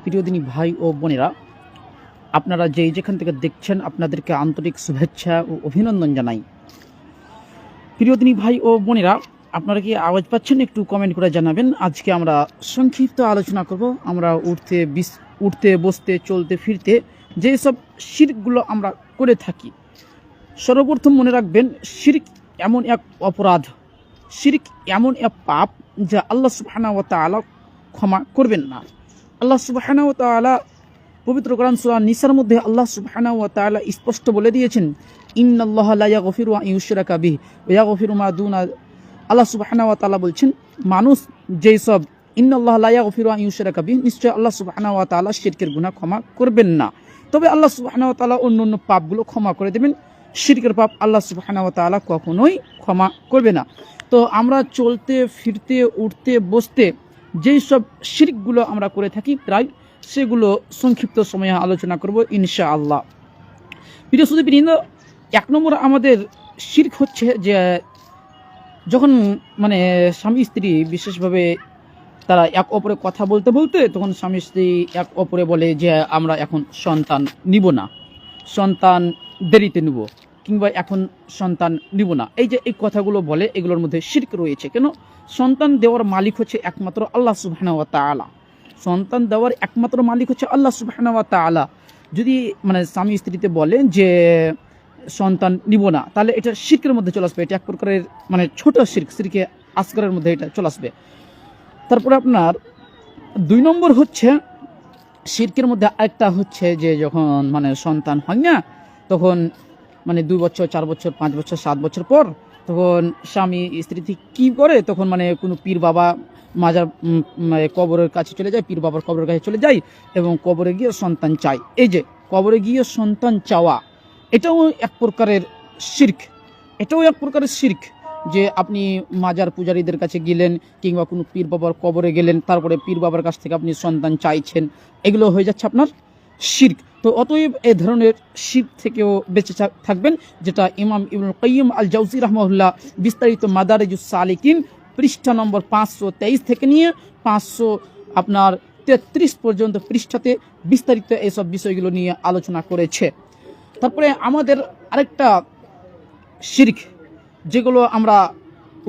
প্রিয় দিনী ভাই ও বোনেরা, আপনারা যেখান থেকে দেখছেন আপনাদেরকে আন্তরিক শুভেচ্ছা ও অভিনন্দন জানাই। প্রিয় দিনী ভাই ও বোনেরা, আপনারা কি আওয়াজ পাচ্ছেন? একটু কমেন্ট করে জানাবেন। আজকে আমরা সংক্ষিপ্ত আলোচনা করব। আমরা উঠতে বসতে চলতে ফিরতে যেসব শিরকগুলো আমরা করে থাকি, সর্বপ্রথম মনে রাখবেন, শিরক এমন এক অপরাধ, শিরক এমন এক পাপ যা আল্লাহ সুবহানাহু ওয়া তাআলা ক্ষমা করবেন না। আল্লাহ সুবহানাহু ওয়া তাআলা পবিত্র কোরআন সূরা নিসার মধ্যে আল্লাহ সুবহানাহু ওয়া তাআলা স্পষ্ট বলে দিয়েছেন, ইন্নাল্লাহা লা ইয়াগফিরু আন ইউশরাকা বিহি ওয়া ইয়াগফিরু মা দুনা। আল্লাহ সুবহানাহু ওয়া তাআলা বলছেন, মানুষ যেই সব ইন্নাল্লাহা লা ইয়াগফিরু আন ইউশরাকা বিহি, নিশ্চয় আল্লাহ সুবহানাহু ওয়া তাআলা শিরকের গুনাহ ক্ষমা করবেন না। তবে আল্লাহ সুবহানাহু ওয়া তাআলা অন্য পাপগুলো ক্ষমা করে দেবেন, শিরকের পাপ আল্লাহ সুবহানাহু ওয়া তাআলা কখনোই ক্ষমা করবে না। তো আমরা চলতে ফিরতে উঠতে বসতে যেই সব শিরকগুলো আমরা করে থাকি প্রায়, সেগুলো সংক্ষিপ্ত সময়ে আলোচনা করব ইনশাআল্লাহ। প্রিয় সুধীবৃন্দ, 1 নম্বর আমাদের শিরক হচ্ছে যে যখন স্বামী স্ত্রী বিশেষভাবে তারা এক অপরে কথা বলতে বলতে তখন স্বামী স্ত্রী এক অপরে বলে যে আমরা এখন সন্তান নিব না, সন্তান দেরিতে নিব, কিংবা এখন সন্তান নিব না। এই যে এই কথাগুলো বলে, এগুলোর মধ্যে শিরক রয়েছে। কেন? সন্তান দেওয়ার মালিক হচ্ছে একমাত্র আল্লাহ সুবহানাহু ওয়া তাআলা। সন্তান দেওয়ার একমাত্র মালিক হচ্ছে আল্লাহ সুবহানাহু ওয়া তাআলা। যদি স্বামী স্ত্রীতে বলে যে সন্তান নিব না, তাহলে এটা শিরকের মধ্যে চলে আসবে। এটা এক প্রকারের ছোট শিরক, শিরকে আসগরের মধ্যে এটা চলে আসবে। তারপরে আপনার 2 নম্বর হচ্ছে শিরকের মধ্যে আরেকটা হচ্ছে যে যখন সন্তান হয় না, তখন 2 বছর 4 বছর 5 বছর 7 বছর পর তখন স্বামী স্ত্রী কী করে, তখন কোনো পীর বাবা মাজার কবরের কাছে চলে যায়, পীর বাবার কবরের কাছে চলে যায় এবং কবরে গিয়ে সন্তান চায়। এই যে কবরে গিয়ে সন্তান চাওয়া, এটাও এক প্রকারের শিরক। এটাও এক প্রকারের শিরক যে আপনি মাজার পূজারীদের কাছে গেলেন কিংবা কোনো পীর বাবার কবরে গেলেন, তারপরে পীর বাবার কাছ থেকে আপনি সন্তান চাইছেন, এগুলো হয়ে যাচ্ছে আপনার শিরক। তো অতএব এই ধরনের শিরক থেকেও বেঁচে থাকবেন, যেটা ইমাম ইবনুল কাইয়্যিম আল জাওজি রাহমাহুল্লাহ বিস্তারিত মাদারিজুস সালিকিন পৃষ্ঠা নম্বর 523 থেকে নিয়ে 533 পর্যন্ত পৃষ্ঠাতে বিস্তারিত এইসব বিষয়গুলো নিয়ে আলোচনা করেছে। তারপরে আমাদের আরেকটা শিরক, যেগুলো আমরা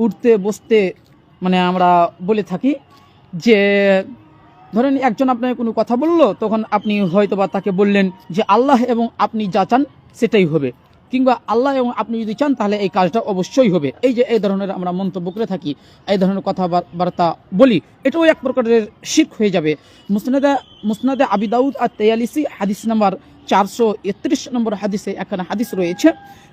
উঠতে বসতে আমরা বলে থাকি, যে ধরেন একজন আপনাকে কোনো কথা বললো, তখন আপনি হয়তোবা তাকে বললেন যে আল্লাহ এবং আপনি যা চান সেটাই হবে, কিংবা আল্লাহ এবং আপনি যদি চান তাহলে এই কাজটা অবশ্যই হবে। এই যে এই ধরনের আমরা মন্তব্য করে থাকি, এই ধরনের কথাবার্তা বলি, এটাও এক প্রকারের শিরক হয়ে যাবে। মুসনাদে আবি দাউদ আত-তায়ালিসি হাদিস নাম্বার 431 নম্বর হাদিসে এখানে হাদিস রয়েছে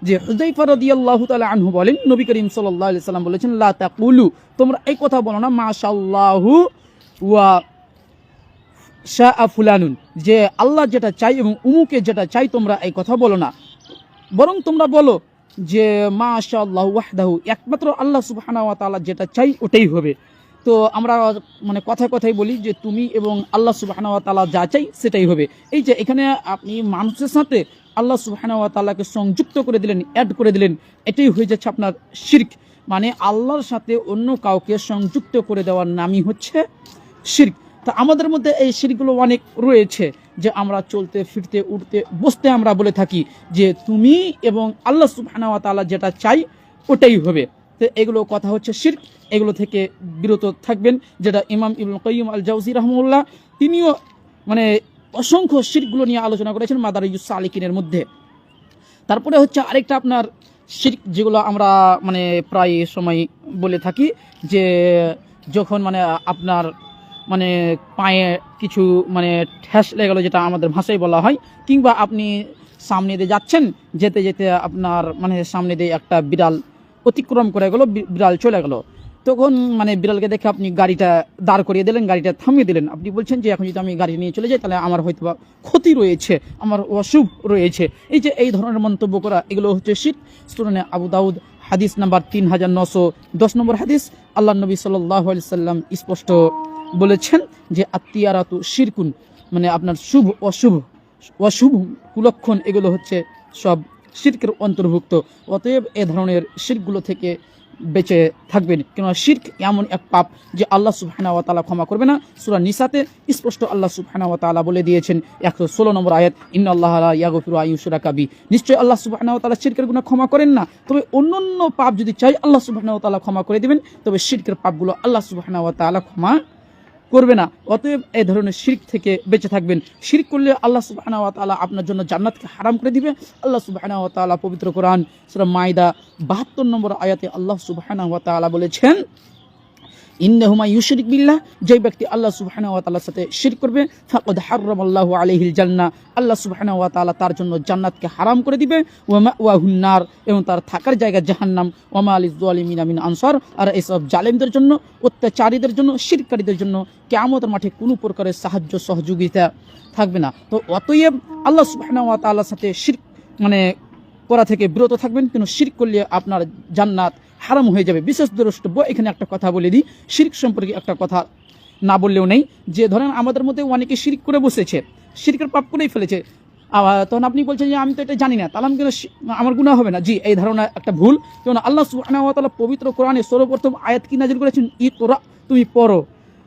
যে হুযায়ফা রাদিয়াল্লাহু তাআলা আনহু বলেন, নবী করিম সাল্লাল্লাহু আলাইহি সাল্লাম বলেছেন, লা তাকুলু, তোমরা এই কথা বলো না, মাশাআল্লাহু ওয়া শাআ ফুলানুন, যে আল্লাহ যেটা চাই এবং উমুকে যেটা চাই, তোমরা এই কথা বলো না, বরং তোমরা বলো যে মাশাআল্লাহু ওয়াহদাহু, একমাত্র আল্লাহ সুবহানাহু ওয়া তাআলা যেটা চাই ওটাই হবে। তো আমরা কথায় বলি যে তুমি এবং আল্লাহ সুবহানাহু ওয়া তাআলা যা চাই সেটাই হবে। এই যে এখানে আপনি মানুষের সাথে আল্লাহ সুবহানাহু ওয়া তাআলাকে সংযুক্ত করে দিলেন, অ্যাড করে দিলেন, এটাই হয়ে যাচ্ছে আপনার শিরক। আল্লাহর সাথে অন্য কাউকে সংযুক্ত করে দেওয়ার নামই হচ্ছে শিরক। তা আমাদের মধ্যে এই শিরকগুলো অনেক রয়েছে, যে আমরা চলতে ফিরতে উঠতে বসতে আমরা বলে থাকি যে তুমি এবং আল্লাহ সুবহানাহু ওয়া তাআলা যেটা চাই ওটাই হবে। তো এগুলো কথা হচ্ছে শিরক, এগুলো থেকে বিরত থাকবেন। যেটা ইমাম ইবনুল কাইয়্যিম আল জাওজি রাহমাহুল্লাহ তিনিও অসংখ্য শিরকগুলো নিয়ে আলোচনা করেছেন মাদারিজুস সালিকিনের মধ্যে। তারপরে হচ্ছে আরেকটা আপনার শিরক, যেগুলো আমরা প্রায় সময় বলে থাকি, যে যখন আপনার পায়ে কিছু ঠেস লেগে গেলো, যেটা আমাদের ভাষায় বলা হয়, কিংবা আপনি সামনে দিয়ে যাচ্ছেন, যেতে যেতে আপনার সামনে দিয়ে একটা বিড়াল অতিক্রম করে গেলো, বিড়াল চলে গেলো, তখন বিড়ালকে দেখে আপনি গাড়িটা দাঁড় করিয়ে দিলেন, গাড়িটা থামিয়ে দিলেন। আপনি বলছেন যে এখন যদি আমি গাড়ি নিয়ে চলে যাই তাহলে আমার হয়তো বা ক্ষতি রয়েছে, আমার অশুভ রয়েছে। এই যে এই ধরনের মন্তব্য করা, এগুলো হচ্ছে শিরক। সুনানে আবু দাউদ হাদিস নাম্বার 3910 নম্বর হাদিস, আল্লাহ নবী সাল্লাল্লাহু আলাইহি সাল্লাম স্পষ্ট বলেছেন যে আত্তিয়ারাতু শিরকুন, আপনার শুভ অশুভ কুলক্ষণ, এগুলো হচ্ছে সব শিরকের অন্তর্ভুক্ত। অতএব এ ধরনের শিরকগুলো থেকে বেঁচে থাকবেন। কেননা শিরক এমন এক পাপ যে আল্লাহ সুবহানাহু ওয়া তাআলা ক্ষমা করবে না। সূরা নিসাতে স্পষ্ট আল্লাহ সুবহানাহু ওয়া তাআলা বলে দিয়েছেন 116 নম্বর আয়াত, ইন্নাল্লাহা লা ইয়াগফিরু আন ইউশরাকা বিহি, নিশ্চয়ই আল্লাহ সুবহানাহু ওয়া তাআলা শিরকের গুনাহ ক্ষমা করেন না। তবে অন্যান্য পাপ যদি চাই আল্লাহ সুবহানাহু ওয়া তাআলা ক্ষমা করে দিবেন, তবে শিরকের পাপগুলো আল্লাহ সুবহানাহু ওয়া তাআলা ক্ষমা করবে না। অতএব এই ধরনের শিরক থেকে বেঁচে থাকবেন। শিরক করলে আল্লাহ সুবহানাহু ওয়া তাআলা আপনার জন্য জান্নাতকে হারাম করে দিবে। আল্লাহ সুবহানাহু ওয়া তাআলা পবিত্র কোরআন সূরা মাইদা 72 নম্বর আয়াতে আল্লাহ সুবহানাহু ওয়া তাআলা বলেছেন, ইন্নাহু মা ইউশরিক বিল্লাহ, যে ব্যক্তি আল্লাহ সুবহানাহু ওয়া তাআলার সাথে শিরক করবে, ফাকাদ হারামাল্লাহু আলাইহিল জান্নাহ, আল্লাহ সুবহানাহু ওয়া তাআলা তার জন্য জান্নাতকে হারাম করে দিবে। ওয়া মাওয়াহুন নার, এবং তার থাকার জায়গা জাহান্নাম। ওয়া মা লিজ জালিমিনা মিন আনসার, আর এইসব জালেমদের জন্য, অত্যাচারীদের জন্য, শিরককারীদের জন্য কিয়ামতের মাঠে কোনো প্রকারের সাহায্য সহযোগিতা থাকবে না। তো অতএব আল্লাহ সুবহানাহু ওয়া তাআলার সাথে শিরক করা থেকে বিরত থাকবেন। কিন্তু শিরক করলে আপনার জান্নাত হারাম হয়ে যাবে। বিশেষ দ্রষ্টব্য, এখানে একটা কথা বলে দিই, শিরক সম্পর্কে একটা কথা না বললেও নেই। যে ধরেন আমাদের মধ্যে অনেকে শিরক করে বসেছে, শিরকের পাপ করেই ফেলেছে, তখন আপনি বলছেন যে আমি তো এটা জানি না, তাহলে আমি আমার গুনাহ হবে না। জি, এই ধারণা একটা ভুল। কেননা আল্লাহ সুবহানাহু ওয়া তাআলা পবিত্র কোরআনে সর্বপ্রথম আয়াত কি নাজিল করেছেন? ইকরা, তুমি পড়ো।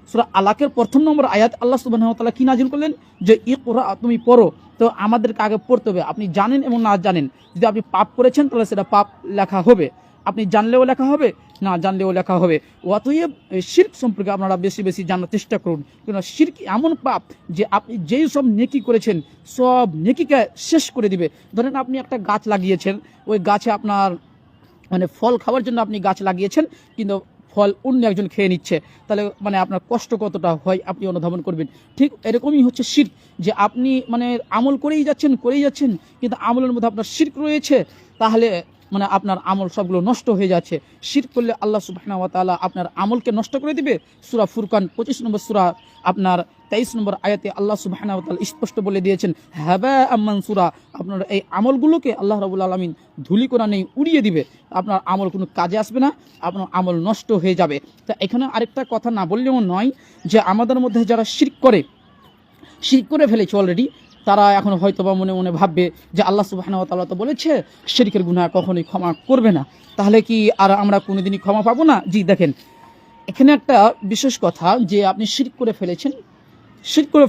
সূরা আলাকের 1 নম্বর আয়াত আল্লাহ সুবহানাহু ওয়া তাআলা কি নাজিল করলেন? যে ইকরা, তুমি পড়ো। তো আমাদেরকে আগে পড়তে হবে। আপনি জানেন এবং না জানেন, যদি আপনি পাপ করেছেন তাহলে সেটা পাপ লেখা হবে, আপনি জানলেও লেখা হবে, না জানলেও লেখা হবে। অতএব শিরক সম্পর্কে আপনারা বেশি বেশি জানার চেষ্টা করুন। কেননা শিরক এমন পাপ যে আপনি যেই সব নেকি করেছেন সব নেকিকে শেষ করে দিবে। ধরেন আপনি একটা গাছ লাগিয়েছেন, ওই গাছে আপনার ফল খাওয়ার জন্য আপনি গাছ লাগিয়েছেন, কিন্তু ফল অন্য একজন খেয়ে নিচ্ছে, তাহলে আপনার কষ্ট কতটা হয় আপনি অনুধাবন করবেন। ঠিক এরকমই হচ্ছে শিরক, যে আপনি আমল করেই যাচ্ছেন, কিন্তু আমলের মধ্যে আপনার শিরক রয়েছে, তাহলে আপনার আমল সবগুলো নষ্ট হয়ে যাচ্ছে। শিরক করলে আল্লাহ সুবহানাহু ওয়া তাআলা আপনার আমলকে নষ্ট করে দিবে। সূরা ফুরকান 25 নম্বর সূরা আপনার 23 নম্বর আয়াতে আল্লাহ সুবহানাহু ওয়া তাআলা স্পষ্ট বলে দিয়েছেন, হাবা মানসুরা, আপনার এই আমলগুলোকে আল্লাহ রাব্বুল আলামিন ধূলিকণা নেই উড়িয়ে দিবে। আপনার আমল কোনো কাজে আসবে না, আপনার আমল নষ্ট হয়ে যাবে। তা এখানে আরেকটা কথা না বললেও নয়, যে আমাদের মধ্যে যারা শিরক করে ফেলেছে অলরেডি, তারা এখন হয়তো বা মনে মনে ভাববে যে আল্লাহ সুবহানাহু ওয়া তাআলা তো বলেছে শিরকের গুনাহ কখনোই ক্ষমা করবে না, তাহলে কি আর আমরা কোনোদিনই ক্ষমা পাবো না? জি, দেখেন এখানে একটা বিশেষ কথা, যে আপনি শিরক করে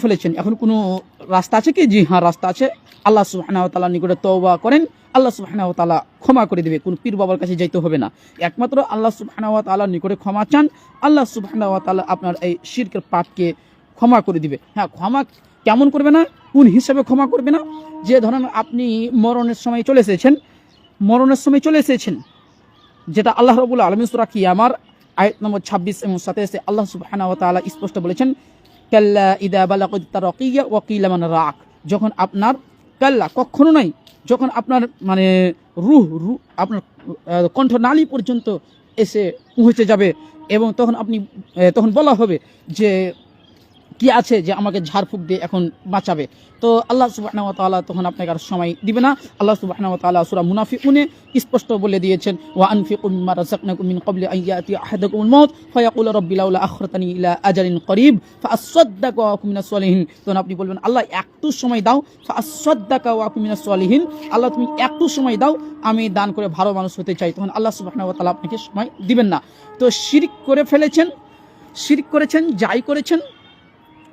ফেলেছেন, এখন কোনো রাস্তা আছে কি? জি হ্যাঁ, রাস্তা আছে। আল্লাহ সুবহানাহু ওয়া তাআলার নিকটে তওবা করেন, আল্লাহ সুবহানাহু ওয়া তাআলা ক্ষমা করে দিবে। কোনো পীর বাবার কাছে যাইতে হবে না, একমাত্র আল্লাহ সুবহানাহু ওয়া তাআলার নিকটে ক্ষমা চান, আল্লাহ সুবহানাহু ওয়া তাআলা আপনার এই শিরকের পাপকে ক্ষমা করে দিবে। হ্যাঁ, ক্ষমা কেমন করবে না, কোন হিসাবে ক্ষমা করবে না? যে ধরেন আপনি মরণের সময় চলে এসেছেন, যেটা আল্লাহ রাব্বুল আলামিন সূরা কিয়ামার আয়াত নম্বর 26 এবং 27 আল্লাহ সুবহানাহু ওয়া তাআলা স্পষ্ট বলেছেন, কাল্লা ইদা বালাগাত তারাকিয়া ওয়া কিলা মান রাক, যখন আপনার কাল্লা কখনো নাই, যখন আপনার রূহ আপনার কণ্ঠনালী পর্যন্ত এসে পৌঁছে যাবে, এবং তখন বলা হবে যে কি আছে যে আমাকে ঝাড়ফুঁক দিয়ে এখন বাঁচাবে, তো আল্লাহ সুবহানাহু ওয়া তাআলা তখন আপনাকে আর সময় দিবে না। আল্লাহ সুবহানাহু ওয়া তাআলা সূরা মুনাফিকুনে স্পষ্ট বলে দিয়েছেন, ওয়া আনফিকু মিম্মা রাযাকনাকুম মিন ক্বাবলি আন ইয়াতি আহাদাকুমুল মাউত ফায়াকুলু রাব্বি লাউলা আখরাতানি ইলা আজালিন করিব ফাআসাদদাকা ওয়া আকুম মিনাস সলিহিন। তখন আপনি বলবেন, আল্লাহ একটু সময় দাও, ফাআসাদদাকা ওয়া আকুম মিনাস সলিহিন, আল্লাহ তুমি একটু সময় দাও, আমি দান করে ভালো মানুষ হতে চাই। তখন আল্লাহ সুবহানাহু ওয়া তাআলা আপনাকে সময় দিবেন না। তো শিরক করেছেন, যাই করেছেন,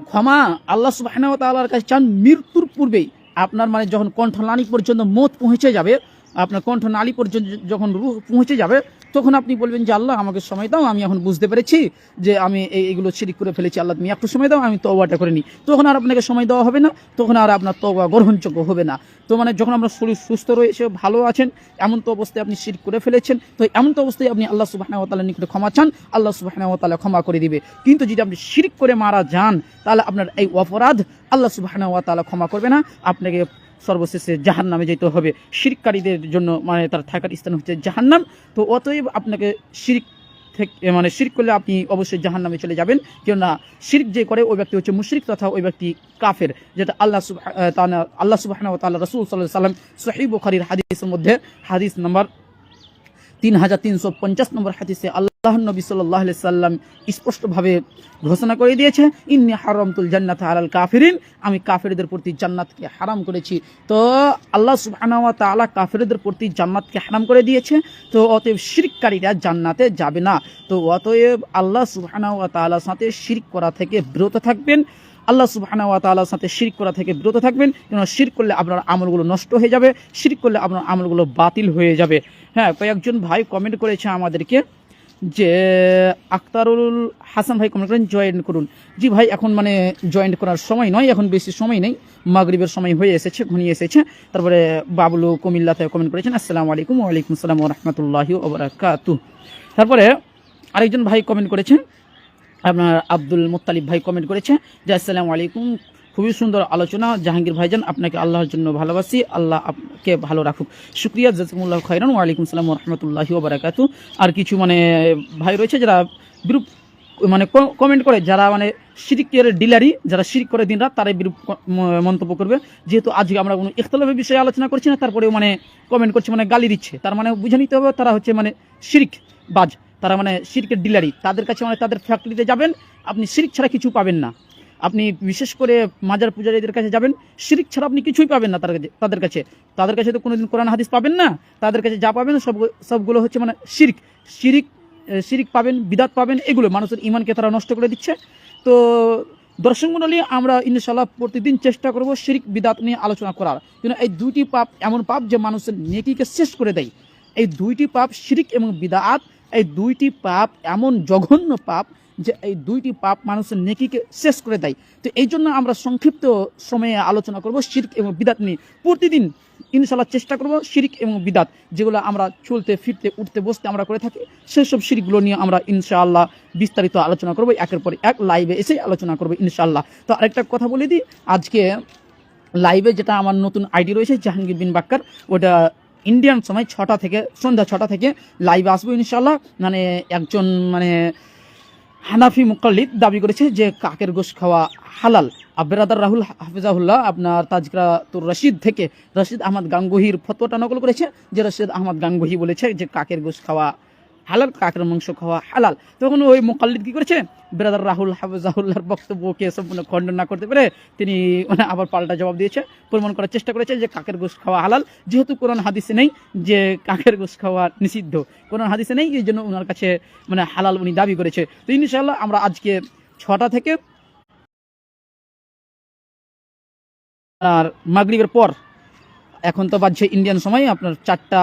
ক্ষমা আল্লাহ সুবহানাহু ওয়া তাআলার কাছে চান মৃত্যুর পূর্বেই। আপনার যখন কণ্ঠনালী পর্যন্ত মৌত পৌঁছে যাবে, আপনার কণ্ঠনালী পর্যন্ত যখন রূহ পৌঁছে যাবে, তখন আপনি বলবেন যে আল্লাহ আমাকে সময় দাও, আমি এখন বুঝতে পেরেছি যে আমি এইগুলো শিরক করে ফেলেছি, আল্লাহ তুমি একটু সময় দাও, আমি তওবাটা করে নিই। তখন আর আপনাকে সময় দেওয়া হবে না, তখন আর আপনার তওবা গ্রহণযোগ্য হবে না। তো যখন আমরা শরীর সুস্থ রয়েছে, ভালো আছেন, এমন তো অবস্থায় আপনি শিরক করে ফেলেছেন, তো এমন তো অবস্থায় আপনি আল্লাহ সুবহানাহু ওয়া তাআলার নিকটে ক্ষমা চান, আল্লাহ সুবহানাহু ওয়া তাআলা ক্ষমা করে দিবে। কিন্তু যদি আপনি শিরক করে মারা যান, তাহলে আপনার এই অপরাধ আল্লাহ সুবহানাহু ওয়া তাআলা ক্ষমা করবে না, আপনাকে সর্বশেষে জাহান্নামে যেতে হবে। শিরককারীদের জন্য তার থাকার স্থান হচ্ছে জাহান্নাম। তো অতএব আপনাকে শিরক থেকে শিরক করলে আপনি অবশ্যই জাহান্নামে চলে যাবেন। কেননা শিরক যে করে ওই ব্যক্তি হচ্ছে মুশরিক, তথা ওই ব্যক্তি কাফের, যেটা আল্লাহ সুবহানাহু ওয়া তাআলা রাসূল সাল্লাল্লাহু আলাইহি ওয়াসাল্লাম সহিহ বুখারীর হাদিসের মধ্যে হাদিস নাম্বার 3350 নম্বর হাদিসে আল্লাহ নবী সাল্লাল্লাহু আলাইহি সাল্লাম স্পষ্টভাবে ঘোষণা করে দিয়েছে, ইন্নী হারামতুল জান্নাত আলাল কাফিরিন, আমি কাফেরদের প্রতি জান্নাতকে হারাম করেছি। তো আল্লাহ সুবহানাহু ওয়া তাআলা কাফেরদের প্রতি জান্নাতকে হারাম করে দিয়েছে, তো অতএব শিরককারীরা জান্নাতে যাবে না। তো অতএব আল্লাহ সুবহানাহু ওয়া তাআলার সাথে শিরক করা থেকে বিরত থাকবেন, আল্লাহ সুবহানাহু ওয়া তাআলার সাথে শিরক করা থেকে বিরত থাকবেন, কেননা শিরক করলে আপনার আমলগুলো নষ্ট হয়ে যাবে, শিরক করলে আপনার আমলগুলো বাতিল হয়ে যাবে। হ্যাঁ, কয়েকজন ভাই কমেন্ট করেছে আমাদেরকে যে আক্তারুল হাসান ভাই কমেন্ট করেন জয়েন করুন। জি ভাই, এখন মানে জয়েন করার সময় নয়, এখন বেশি সময় নেই, মাগরিবের সময় হয়ে এসেছে, ঘনিয়ে এসেছে। তারপরে বাবলু কুমিল্লাতে কমেন্ট করেছেন আসসালামু আলাইকুম। ওয়ালাইকুম আসসালাম ওয়া রাহমাতুল্লাহি ওয়া বারাকাতুহু। তারপরে আরেকজন ভাই কমেন্ট করেছেন, আপনার আব্দুল মুত্তালিব ভাই কমেন্ট করেছে যে আসসালামু আলাইকুম, খুবই সুন্দর আলোচনা জাহাঙ্গীর ভাইজান, আপনাকে আল্লাহর জন্য ভালোবাসি, আল্লাহ আপনাকে ভালো রাখুক, শুকরিয়া, জাযাকুমুল্লাহু খাইরান, ওয়ালাইকুম আসসালাম ওয়া রাহমাতুল্লাহি ওয়া বারাকাতুহু। আর কিছু মানে ভাই রয়েছে যারা বিরূপ মানে কমেন্ট করে, যারা মানে শিরকের ডিলারি, যারা শিরক করে দিনরাত, তারাই বিরূপ মন্তব্য করবে। যেহেতু আজকে আমরা কোনো ইখতিলাফের বিষয়ে আলোচনা করছি না, তারপরেও মানে কমেন্ট করছে, মানে গালি দিচ্ছে, তার মানে বুঝে নিতে হবে তারা হচ্ছে মানে শিরক বাজ, তারা মানে শিরকের ডিলারি। তাদের কাছে মানে তাদের ফ্যাক্টরিতে যাবেন, আপনি শিরক ছাড়া কিছু পাবেন না। আপনি বিশেষ করে মাজার পূজারীদের কাছে যাবেন, শিরক ছাড়া আপনি কিছুই পাবেন না তাদের কাছে তো কোনোদিন কোরআন হাদিস পাবেন না। তাদের কাছে যা পাবেন সবগুলো হচ্ছে মানে শিরক পাবেন, বিদাত পাবেন, এগুলো মানুষের ঈমানকে তারা নষ্ট করে দিচ্ছে। তো দর্শক মণ্ডলী, আমরা ইনশাআল্লাহ প্রতিদিন চেষ্টা করব শিরক বিদাত নিয়ে আলোচনা করার, কিন্তু এই দুইটি পাপ এমন পাপ যে মানুষের নেকিকে শেষ করে দেয়। এই দুইটি পাপ, শিরক এবং বিদাত, এই দুইটি পাপ এমন জঘন্য পাপ যে এই দুইটি পাপ মানুষের নেকিকে শেষ করে দেয়। তো এই জন্য আমরা সংক্ষিপ্ত সময়ে আলোচনা করব শিরক এবং বিদাত নিয়ে। প্রতিদিন ইনশাআল্লাহ চেষ্টা করব শিরক এবং বিদাত, যেগুলো আমরা চলতে ফিরতে উঠতে বসতে আমরা করে থাকি, সেসব শিরকগুলো নিয়ে আমরা ইনশাআল্লাহ বিস্তারিত আলোচনা করব, একের পর এক লাইভে এসে আলোচনা করব ইনশাআল্লাহ। তো আরেকটা কথা বলে দিই, আজকে লাইভে যেটা আমার নতুন আইডি রয়েছে জাহাঙ্গীর বিন বাক্কার, ওটা ইন্ডিয়ান সময় 6টা থেকে সন্ধ্যা 6টা থেকে লাইভে আসবো ইনশাআল্লাহ। মানে একজন মানে হানাফি মুকাল্লিদ দাবি করেছে যে কাকের গোশ খাওয়া হালাল। আব্রাদার রাহুল হাফিজাহুল্লাহ আপনার তাজকিরাতুর রশিদ থেকে রশিদ আহমদ গাঙ্গুহির ফতোয়াটা নকল করেছে, যে রশিদ আহমদ গাঙ্গুহি বলেছে যে কাকের গোশ খাওয়া হালাল, কাকের মাংস খাওয়া হালাল। তখন ওই মুকাল্লিদ কি করেছে, ব্রাদার রাহুল হাফিজাহুল্লাহর বক্তব্যকে সম্পূর্ণ খণ্ডন না করতে পেরে তিনি মানে আবার পাল্টা জবাব দিয়েছে, প্রমাণ করার চেষ্টা করেছে যে কাকের গোশ খাওয়া হালাল, যেহেতু কোরআন হাদিসে নেই যে কাকের গোশ খাওয়া নিষিদ্ধ, কোরআন হাদিসে নেই, এই জন্য ওনার কাছে মানে হালাল উনি দাবি করেছে। তো ইনশাআল্লাহ আমরা আজকে 6টা থেকে আর মাগরিবের পর, এখন তো বাজছে ইন্ডিয়ান সময় আপনার 4টা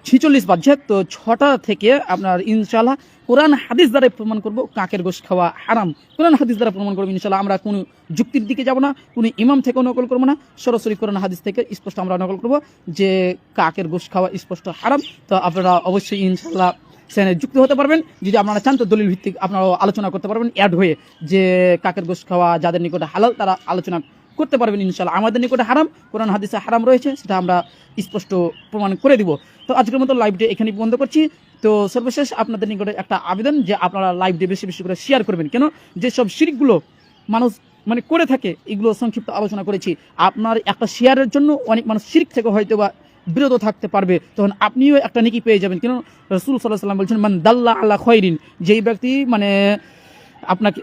46 বাজছে, তো 6টা থেকে আপনার ইনশাআল্লাহ কোরআন হাদিস দ্বারা প্রমাণ করব কাকের গোশ খাওয়া হারাম, কোরআন হাদিস দ্বারা প্রমাণ করবো ইনশাআল্লাহ। আমরা কোনো যুক্তির দিকে যাব না, কোনো ইমাম থেকেও নকল করবো না, সরাসরি কোরআন হাদিস থেকে স্পষ্ট আমরা নকল করব যে কাকের গোশ খাওয়া স্পষ্ট হারাম। তো আপনারা অবশ্যই ইনশাআল্লাহ চ্যানেলে যুক্ত হতে পারবেন, যদি আপনারা চান তো দলিল ভিত্তিক আপনারা আলোচনা করতে পারবেন অ্যাড হয়ে, যে কাকের গোশ খাওয়া যাদের নিকটে হালাল তারা আলোচনা করতে পারবেন ইনশাআল্লাহ। আমাদের নিকটে হারাম, কোরআন হাদিসে হারাম রয়েছে, সেটা আমরা স্পষ্ট প্রমাণ করে দিব। তো আজকের মতো লাইভটি এখানেই বন্ধ করছি। তো সর্বশেষ আপনাদের নিকটে একটা আবেদন যে আপনারা লাইভটি বেশি বেশি করে শেয়ার করবেন, কেন যেসব শিরকগুলো মানুষ মানে করে থাকে এগুলো সংক্ষিপ্ত আলোচনা করেছি। আপনার একটা শেয়ারের জন্য অনেক মানুষ শিরক থেকে হয়তো বা বিরত থাকতে পারবে, তখন আপনিও একটা নেকি পেয়ে যাবেন। কেন রাসূল সাল্লাল্লাহু আলাইহি ওয়াসাল্লাম বলছেন মান দাল্লা আলা খায়রিন, যেই ব্যক্তি মানে আপনাকে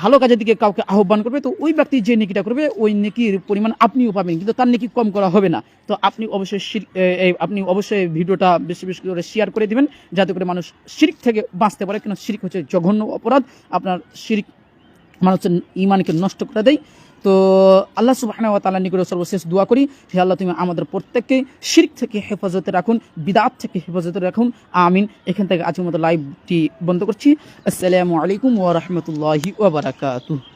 ভালো কাজের দিকে কাউকে আহ্বান করবে, তো ওই ব্যক্তি যে নেকিটা করবে ওই নেকির পরিমাণ আপনিও পাবেন, কিন্তু তার নেকি কম করা হবে না। তো আপনি অবশ্যই ভিডিওটা বেশি বেশি করে শেয়ার করে দিবেন, যাতে করে মানুষ শিরক থেকে বাঁচতে পারে। কেন শিরক হচ্ছে জঘন্য অপরাধ, আপনার শিরক মানুষের ঈমানকে নষ্ট করে দেয়। তো আল্লাহ সুবহানাহু ওয়া তাআলার নিকটে সর্বশেষ দোয়া করি, হে আল্লাহ তুমি আমাদের প্রত্যেককে শিরক থেকে হেফাজতে রাখুন, বিদআত থেকে হেফাজতে রাখুন, আমিন। এখান থেকে আজকের মতো লাইভটি বন্ধ করছি। আসসালামু আলাইকুম ওয়া রাহমাতুল্লাহি ওয়া বারাকাতুহু।